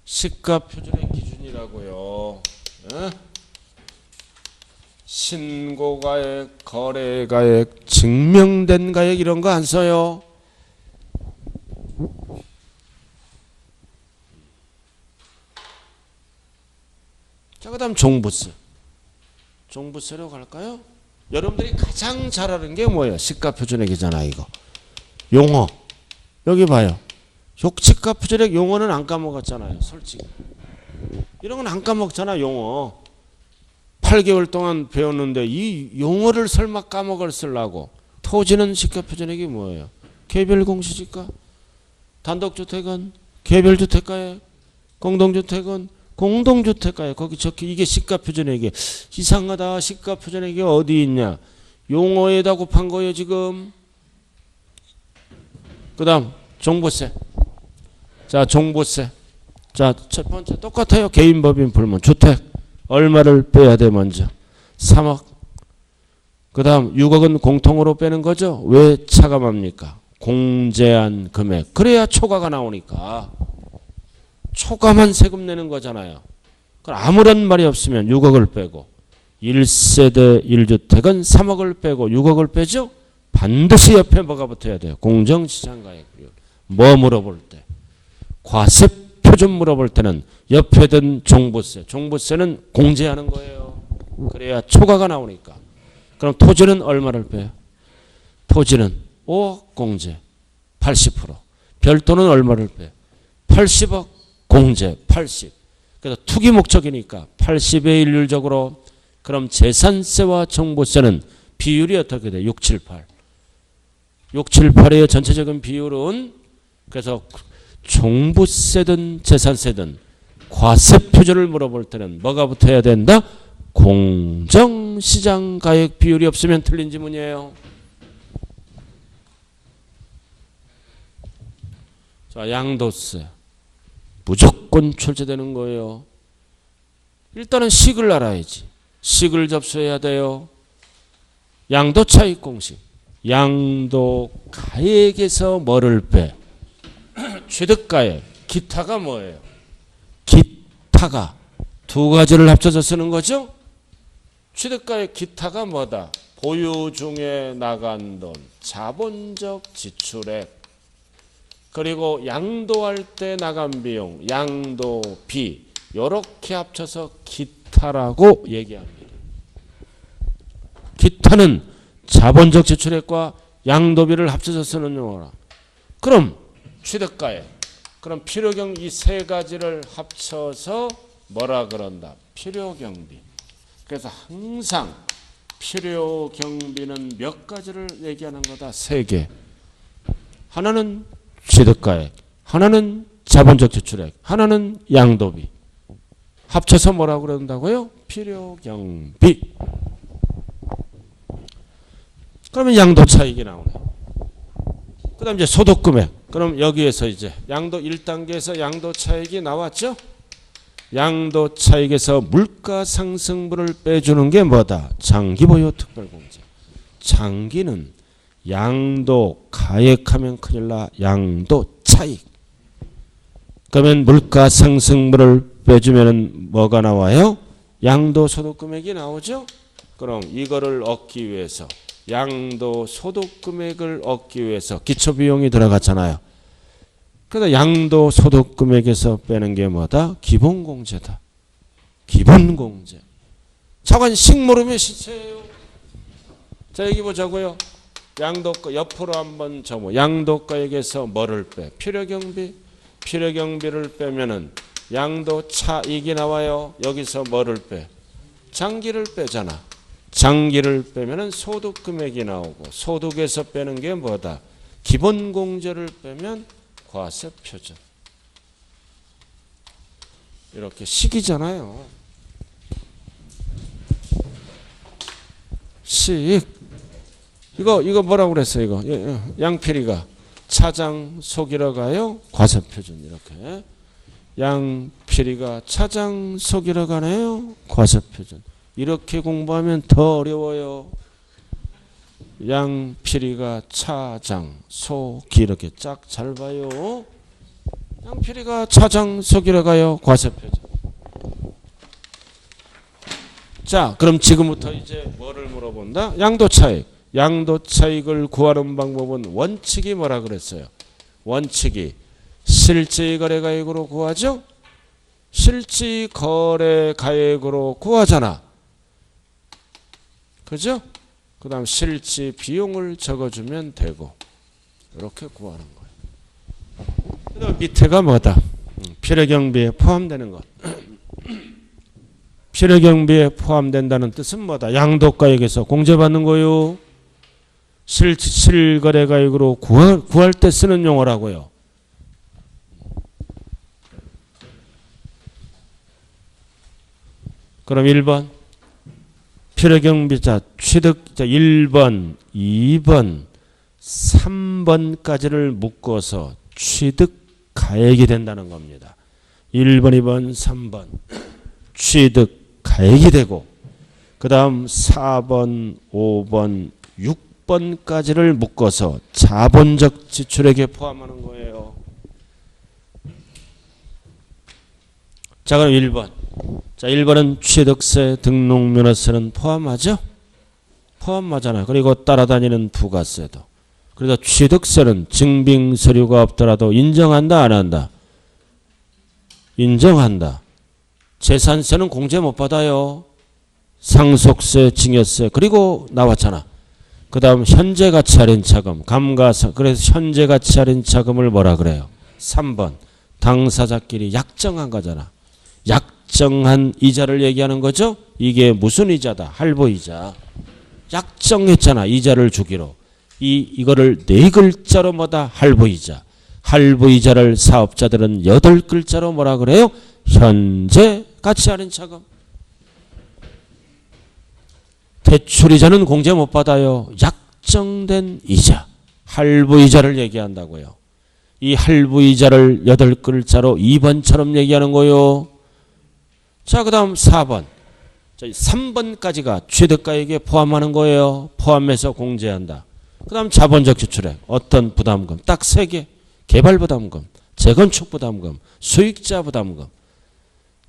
시가표준액 기준이라고요. 신고가액, 거래가액, 증명된 가액 이런 거 안 써요. 자, 그 다음 종부세. 종부세로 갈까요? 여러분들이 가장 잘 아는 게 뭐예요? 시가표준액이잖아 이거. 용어. 여기 봐요. 시가표준액 용어는 안 까먹었잖아요. 솔직히. 이런 건 안 까먹잖아 용어. 8개월 동안 배웠는데 이 용어를 설마 까먹을 쓰려고. 토지는 시가표준액이 뭐예요? 개별 공시지가. 단독주택은 개별주택가액. 공동주택은 공동주택가액. 거기 적혀. 이게 시가표준액이. 이상하다. 시가표준액이 어디 있냐. 용어에다 곱한 거예요 지금. 그 다음 종부세. 자, 종부세. 자, 첫 번째 똑같아요. 개인, 법인, 불문. 주택. 얼마를 빼야 돼 먼저? 3억. 그 다음 6억은 공통으로 빼는 거죠. 왜 차감합니까? 공제한 금액. 그래야 초과가 나오니까. 초과만 세금 내는 거잖아요. 그럼 아무런 말이 없으면 6억을 빼고 1세대 1주택은 3억을 빼고 6억을 빼죠. 반드시 옆에 뭐가 붙어야 돼요? 공정시장가액 비율. 뭐 물어볼 때? 과세 표준 물어볼 때는 옆에 든 종부세. 종부세는 공제하는 거예요. 그래야 초과가 나오니까. 그럼 토지는 얼마를 빼요? 토지는 5억 공제 80%. 별도는 얼마를 빼요? 80억 공제 80. 그래서 투기 목적이니까 80의 일률적으로. 그럼 재산세와 종부세는 비율이 어떻게 돼요? 6, 7, 8. 6, 7, 8의 전체적인 비율은 그래서 종부세든 재산세든 과세 표준을 물어볼 때는 뭐가 붙어야 된다? 공정시장가액 비율이 없으면 틀린 지문이에요. 자, 양도세 무조건 출제되는 거예요. 일단은 식을 알아야지. 식을 접수해야 돼요. 양도차익 공식. 양도가액에서 뭐를 빼? 취득가액. 기타가 뭐예요? 기타가 두 가지를 합쳐서 쓰는 거죠. 취득가액 기타가 뭐다? 보유 중에 나간 돈, 자본적 지출액, 그리고 양도할 때 나간 비용, 양도비, 이렇게 합쳐서 기타라고 얘기합니다. 기타는 자본적 지출액과 양도비를 합쳐서 쓰는 용어라. 그럼 취득가액, 그럼 필요경 이 세 가지를 합쳐서 뭐라 그런다? 필요경비. 그래서 항상 필요경비는 몇 가지를 얘기하는 거다? 세 개. 하나는 취득가액, 하나는 자본적 지출액, 하나는 양도비. 합쳐서 뭐라고 그런다고요? 필요경비. 그러면 양도차익이 나오네. 그 다음 이제 소득금액. 그럼 여기에서 이제 양도 1단계에서 양도차익이 나왔죠? 양도차익에서 물가상승분을 빼주는 게 뭐다? 장기보유 특별공제. 장기는 양도 가액하면 큰일 나. 양도차익. 그러면 물가상승분을 빼주면 뭐가 나와요? 양도소득금액이 나오죠? 그럼 이거를 얻기 위해서 양도소득금액을 얻기 위해서 기초비용이 들어갔잖아요. 그래서 양도소득금액에서 빼는 게 뭐다? 기본공제다. 기본공제. 차관식 모르면 시체예요. 자, 여기 보자고요. 양도가 옆으로 한번 적어. 양도가액에서 뭐를 빼? 필요경비. 필요경비를 빼면은 양도차익이 나와요. 여기서 뭐를 빼? 장기를 빼잖아. 장기를 빼면은 소득금액이 나오고, 소득에서 빼는 게 뭐다? 기본공제를 빼면 과세표준. 이렇게 식이잖아요. 식. 이거 뭐라고 그랬어요? 이거 양필이가 차장 속이러 가요. 과세표준. 이렇게 양필이가 차장 속이러 가네요. 과세표준. 이렇게 공부하면 더 어려워요. 양필이가 차장 속이 이렇게 쫙 잘 봐요. 양필이가 차장 속이러 가요. 과세표준. 자, 그럼 지금부터 이제 뭐를 물어본다? 양도차익. 양도차익을 구하는 방법은 원칙이 뭐라 그랬어요? 원칙이 실질 거래가액으로 구하죠? 실질 거래가액으로 구하잖아. 그죠? 그 다음 실질 비용을 적어주면 되고, 이렇게 구하는 거예요. 그 다음 밑에가 뭐다? 필요경비에 포함되는 것. 필요경비에 포함된다는 뜻은 뭐다? 양도가액에서 공제받는 거요. 실거래가액으로 구할 때 쓰는 용어라고요. 그럼 1번 필요경비자 취득자 1번, 2번, 3번까지를 묶어서 취득가액이 된다는 겁니다. 1번, 2번, 3번 취득가액이 되고, 그 다음 4번, 5번, 6번까지를 묶어서 자본적 지출액에 포함하는 거예요. 자, 그럼 1번. 자, 1번은 취득세, 등록면허세는 포함하죠? 포함하잖아요. 그리고 따라다니는 부가세도. 그래서 취득세는 증빙서류가 없더라도 인정한다, 안 한다? 인정한다. 재산세는 공제 못 받아요. 상속세, 증여세. 그리고 나왔잖아. 그 다음 현재가치 할인차금, 감가상. 그래서 현재가치 할인차금을 뭐라 그래요? 3번. 당사자끼리 약정한 거잖아. 약정한 이자를 얘기하는 거죠? 이게 무슨 이자다? 할부이자. 약정했잖아. 이자를 주기로. 이거를 네 글자로 뭐다? 할부이자. 할부이자를 사업자들은 8글자로 뭐라 그래요? 현재가치 할인차금. 대출이자는 공제 못 받아요. 약정된 이자. 할부이자를 얘기한다고요. 이 할부이자를 8글자로 2번처럼 얘기하는 거요. 자, 그 다음 4번. 3번까지가 취득가액에 포함하는 거예요. 포함해서 공제한다. 그 다음 자본적 지출액. 어떤 부담금. 딱 3개. 개발부담금, 재건축부담금, 수익자부담금.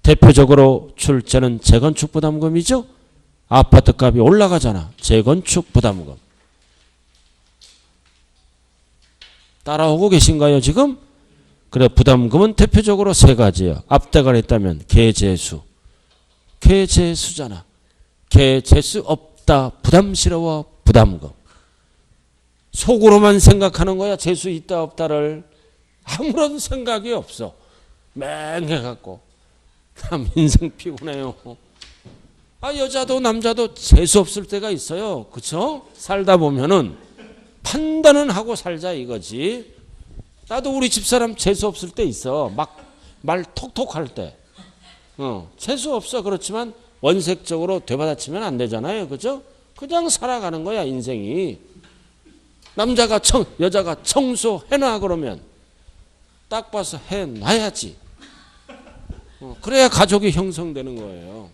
대표적으로 출제는 재건축부담금이죠. 아파트값이 올라가잖아. 재건축부담금. 따라오고 계신가요 지금? 그래, 부담금은 대표적으로 3가지예요. 앞대가리 있다면 개재수. 개재수잖아. 개재수 없다. 부담스러워. 부담금. 속으로만 생각하는 거야. 재수 있다 없다를. 아무런 생각이 없어. 맹해갖고. 참 인생 피곤해요. 여자도 남자도 재수 없을 때가 있어요. 그쵸? 살다 보면은 판단은 하고 살자 이거지. 나도 우리 집사람 재수 없을 때 있어. 막 말 톡톡 할 때. 재수 없어. 그렇지만 원색적으로 되받아치면 안 되잖아요. 그죠? 그냥 살아가는 거야 인생이. 여자가 청소해놔 그러면 딱 봐서 해놔야지. 그래야 가족이 형성되는 거예요.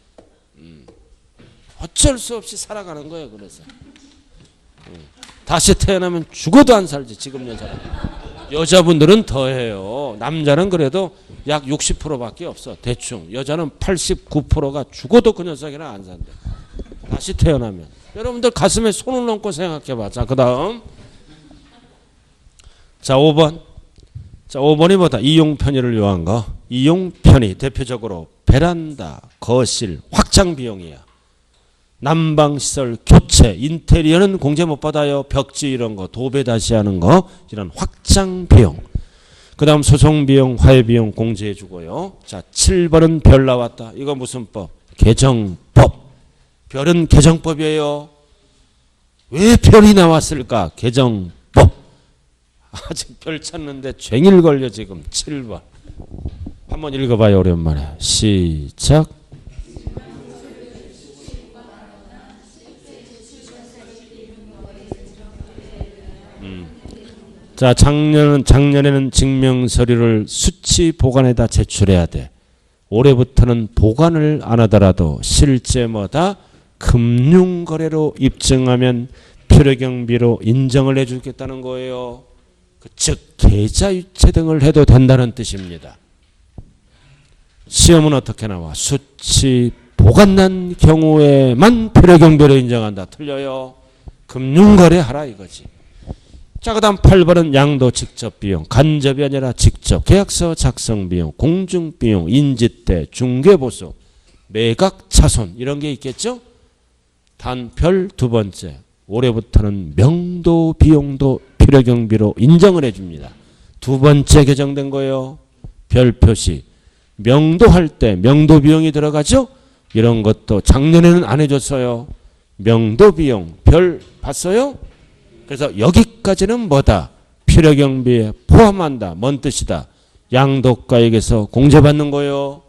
어쩔 수 없이 살아가는 거예요. 그래서 다시 태어나면 죽어도 안 살지 지금 여자는. 여자분들은 더해요. 남자는 그래도 약 60%밖에 없어. 대충. 여자는 89%가 죽어도 그 녀석이랑 안 산대. 다시 태어나면. 여러분들 가슴에 손을 얹고 생각해봐. 자, 그 다음. 자, 5번. 자, 5번이 뭐다? 이용 편의를 요한 거. 이용 편의 대표적으로 베란다, 거실, 확장 비용이야. 난방시설 교체, 인테리어는 공제 못 받아요. 벽지 이런 거, 도배 다시 하는 거, 이런 확장 비용. 그 다음 소송 비용, 화해 비용 공제해 주고요. 자, 7번은 별 나왔다. 이거 무슨 법? 개정법. 별은 개정법이에요. 왜 별이 나왔을까? 개정법. 아직 별 찾는데 쟁일 걸려 지금. 7번. 한번 읽어봐요. 오랜만에. 시작. 자, 작년에는 증명서류를 수치 보관에다 제출해야 돼. 올해부터는 보관을 안 하더라도 실제 뭐다? 금융거래로 입증하면 필요경비로 인정을 해주겠다는 거예요. 즉 계좌이체 등을 해도 된다는 뜻입니다. 시험은 어떻게 나와? 수치 보관난 경우에만 필요경비로 인정한다. 틀려요. 금융거래하라 이거지. 자, 그 다음 8번은 양도 직접 비용. 간접이 아니라 직접. 계약서 작성 비용, 공증 비용, 인지대, 중개보수, 매각 차손 이런 게 있겠죠. 단별 2번째. 올해부터는 명도 비용도 필요경비로 인정을 해줍니다. 2번째 개정된 거예요. 별 표시. 명도할 때 명도 비용이 들어가죠. 이런 것도 작년에는 안 해줬어요. 명도 비용 별 봤어요? 그래서 여기까지는 뭐다? 필요경비에 포함한다. 뭔 뜻이다? 양도가액에서 공제받는 거요.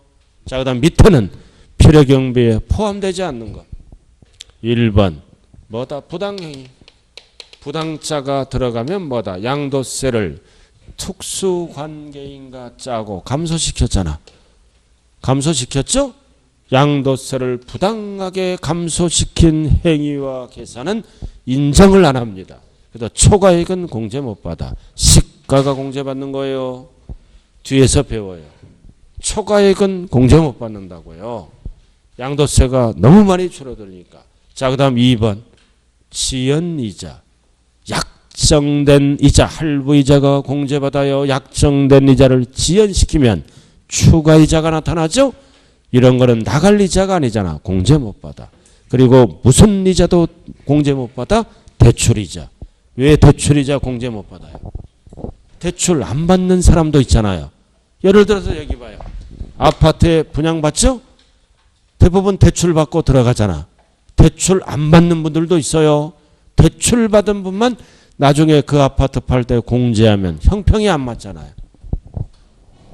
자, 그 다음 밑에는 필요경비에 포함되지 않는 것. 1번 뭐다? 부당행위. 부당자가 들어가면 뭐다? 양도세를 특수관계인과 짜고 감소시켰잖아. 감소시켰죠? 양도세를 부당하게 감소시킨 행위와 계산은 인정을 안 합니다. 그래서 초과액은 공제 못 받아. 시가가 공제받는 거예요. 뒤에서 배워요. 초과액은 공제 못 받는다고요. 양도세가 너무 많이 줄어들으니까. 자, 그 다음 2번 지연이자. 약정된 이자, 할부이자가 공제받아요. 약정된 이자를 지연시키면 추가이자가 나타나죠. 이런 거는 나갈 이자가 아니잖아. 공제 못 받아. 그리고 무슨 이자도 공제 못 받아? 대출이자. 왜 대출이자 공제 못 받아요? 대출 안 받는 사람도 있잖아요. 예를 들어서 여기 봐요. 아파트에 분양받죠? 대부분 대출 받고 들어가잖아. 대출 안 받는 분들도 있어요. 대출 받은 분만 나중에 그 아파트 팔 때 공제하면 형평이 안 맞잖아요.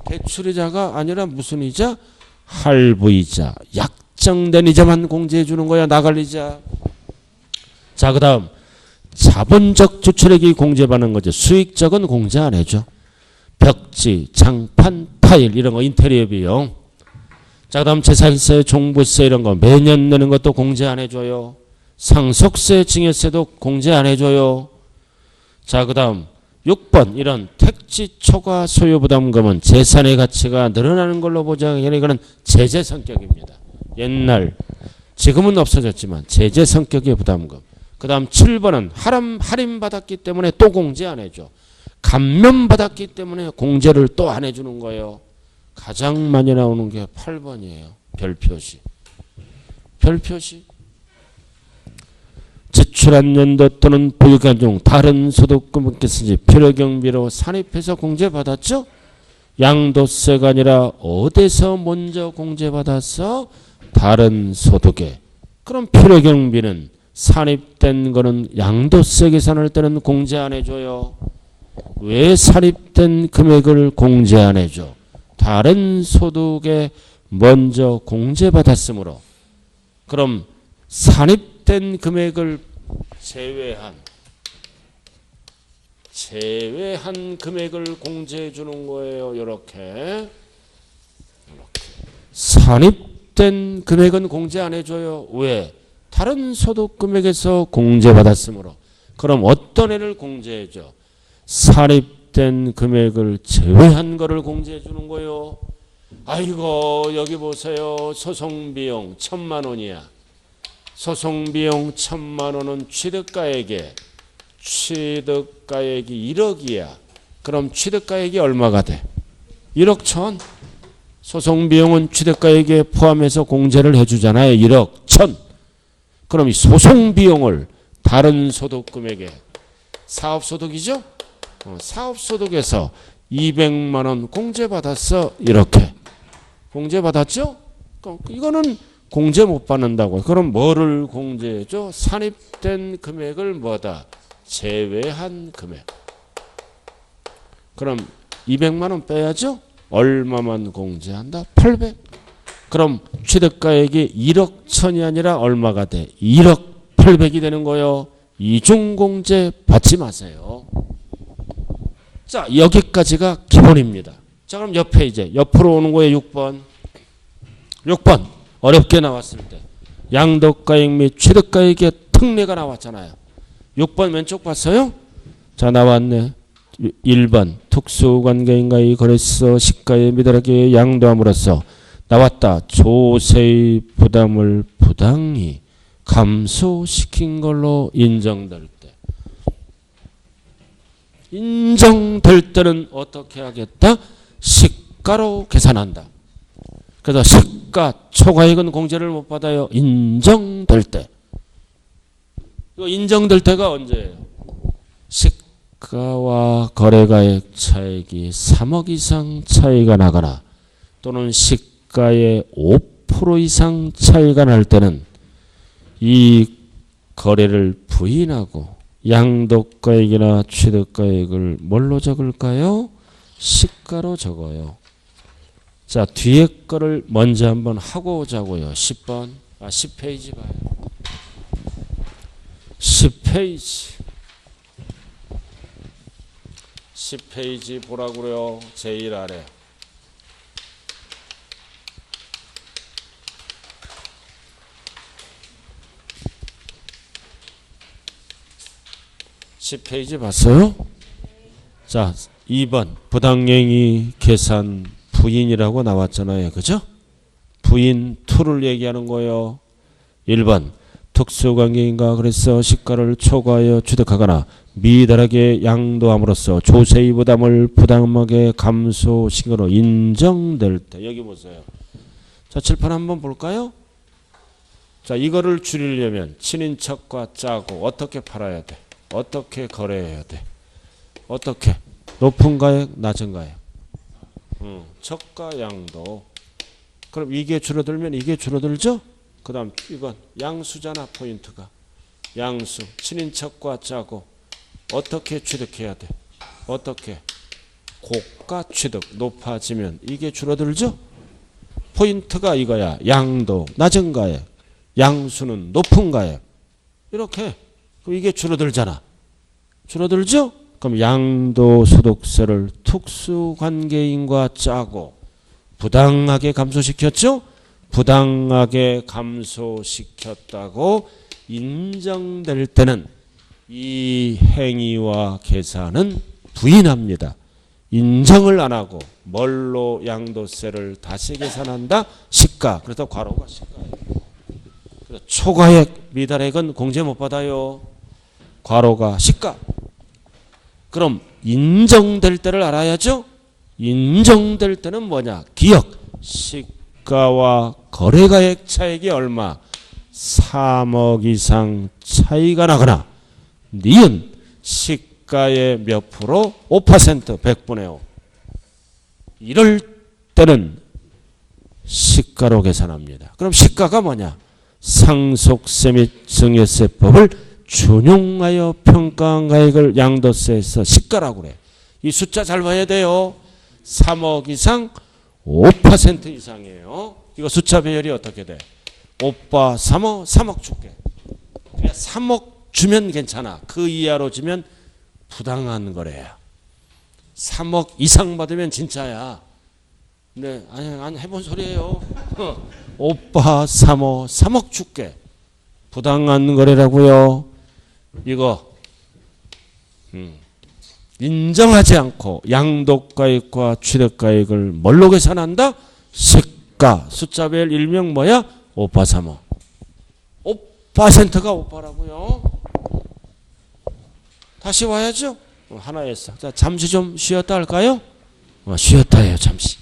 대출이자가 아니라 무슨 이자? 할부이자. 약정된 이자만 공제해 주는 거야. 나갈 이자. 자, 그 다음 자본적 지출액이 공제받는 거죠. 수익적은 공제 안 해줘. 벽지, 장판, 타일 이런 거 인테리어 비용. 자, 그다음 재산세, 종부세 이런 거 매년 내는 것도 공제 안 해줘요. 상속세, 증여세도 공제 안 해줘요. 자, 그다음 6번 이런 택지 초과 소유 부담금은 재산의 가치가 늘어나는 걸로 보장하는 이거는 제재 성격입니다. 옛날 지금은 없어졌지만 제재 성격의 부담금. 그 다음 7번은 할인 받았기 때문에 또 공제 안 해줘. 감면 받았기 때문에 공제를 또 안 해주는 거예요. 가장 많이 나오는 게 8번이에요. 별표시. 별표시. 지출한 연도 또는 보유기간 중 다른 소득금액이든지 필요경비로 산입해서 공제받았죠? 양도세가 아니라 어디서 먼저 공제받았어? 다른 소득에. 그럼 필요경비는 산입된 거는 양도세 계산할 때는 공제 안 해줘요. 왜 산입된 금액을 공제 안 해줘? 다른 소득에 먼저 공제받았으므로. 그럼 산입된 금액을 제외한 금액을 공제해 주는 거예요. 이렇게. 산입된 금액은 공제 안 해줘요. 왜? 다른 소득 금액에서 공제받았으므로. 그럼 어떤 애를 공제해줘? 산입된 금액을 제외한 거를 공제해 주는 거예요. 아이고 여기 보세요. 소송비용 1,000만 원이야. 소송비용 1,000만 원은 취득가액이 1억이야. 그럼 취득가액이 얼마가 돼? 1억 1천. 소송비용은 취득가액에 포함해서 공제를 해주잖아요. 1억 1천. 그럼 이 소송비용을 다른 소득금액에 사업소득이죠? 사업소득에서 200만 원 공제받았어. 이렇게. 공제받았죠? 이거는 공제 못 받는다고. 그럼 뭐를 공제해줘? 산입된 금액을 뭐다? 제외한 금액. 그럼 200만 원 빼야죠? 얼마만 공제한다? 800. 그럼 취득가액이 1억 1천이 아니라 얼마가 돼? 1억 800이 되는 거예요. 이중공제 받지 마세요. 자, 여기까지가 기본입니다. 자, 그럼 옆에 이제 옆으로 오는 거예요. 6번. 6번. 어렵게 나왔을 때 양도가액 및 취득가액의 특례가 나왔잖아요. 6번 왼쪽 봤어요? 자, 나왔네. 1번 특수관계인과의 거래소 시가에 미달하게 양도함으로써 나왔다. 조세의 부담을 부당히 감소시킨 걸로 인정될 때. 인정될 때는 어떻게 하겠다? 시가로 계산한다. 그래서 시가 초과액은 공제를 못 받아요. 인정될 때. 이거 인정될 때가 언제예요? 시가와 거래가액 차익이 3억 이상 차이가 나거나 또는 시가의 5% 이상 차이가 날 때는 이 거래를 부인하고 양도가액이나 취득가액을 뭘로 적을까요? 시가로 적어요. 자, 뒤에 거를 먼저 한번 하고 오자고요. 10번. 10페이지 봐요. 10페이지. 10페이지 보라고요. 제일 아래. (10페이지) 봤어요? 자, 2번 부당행위 계산 부인이라고 나왔잖아요. 그죠? 부인 to를 얘기하는 거예요. 1번 특수관계인과 그래서 시가를 초과하여 취득하거나 미달하게 양도함으로써 조세의 부담을 부당하게 감소시킨 것으로 인정될 때. 여기 보세요. 자, 칠판 한번 볼까요? 자, 이거를 줄이려면 친인척과 짜고 어떻게 팔아야 돼? 어떻게 거래해야 돼? 어떻게? 높은 가액, 낮은 가액. 척과 양도. 그럼 이게 줄어들면 이게 줄어들죠? 그 다음 이건 양수잖아. 포인트가. 양수. 친인척과 짜고 어떻게 취득해야 돼? 어떻게? 고가 취득. 높아지면 이게 줄어들죠? 포인트가 이거야. 양도. 낮은 가액. 양수는 높은 가액. 이렇게. 그럼 이게 줄어들잖아. 줄어들죠? 그럼 양도소득세를 특수관계인과 짜고 부당하게 감소시켰죠? 부당하게 감소시켰다고 인정될 때는 이 행위와 계산은 부인합니다. 인정을 안 하고 뭘로 양도세를 다시 계산한다? 시가. 그래서 괄호가 시가예요. 그래서 초과액 미달액은 공제 못 받아요. 괄호가 시가. 그럼 인정될 때를 알아야죠. 인정될 때는 뭐냐? 기억. 시가와 거래가액 차액이 얼마? 3억 이상 차이가 나거나 니은 시가의 몇 프로? 5% 100분의 5. 이럴 때는 시가로 계산합니다. 그럼 시가가 뭐냐? 상속세 및 증여세법을 준용하여 평가한 가액을 양도세에서 시가라고 그래. 이 숫자 잘 봐야 돼요. 3억 이상 5% 이상이에요. 이거 숫자 배열이 어떻게 돼? 오빠 3억 줄게. 그냥 3억 주면 괜찮아. 그 이하로 주면 부당한 거래야. 3억 이상 받으면 진짜야. 근데 아니 해본 소리예요. 오빠 3억 줄게. 부당한 거래라고요. 이거 인정하지 않고 양도가액과 취득가액을 뭘로 계산한다? 시가. 숫자별 일명 뭐야? 오빠 3억. 5%가 오빠라고요. 다시 와야죠. 하나 했어. 자, 잠시 좀 쉬었다 할까요? 쉬었다 해요. 잠시.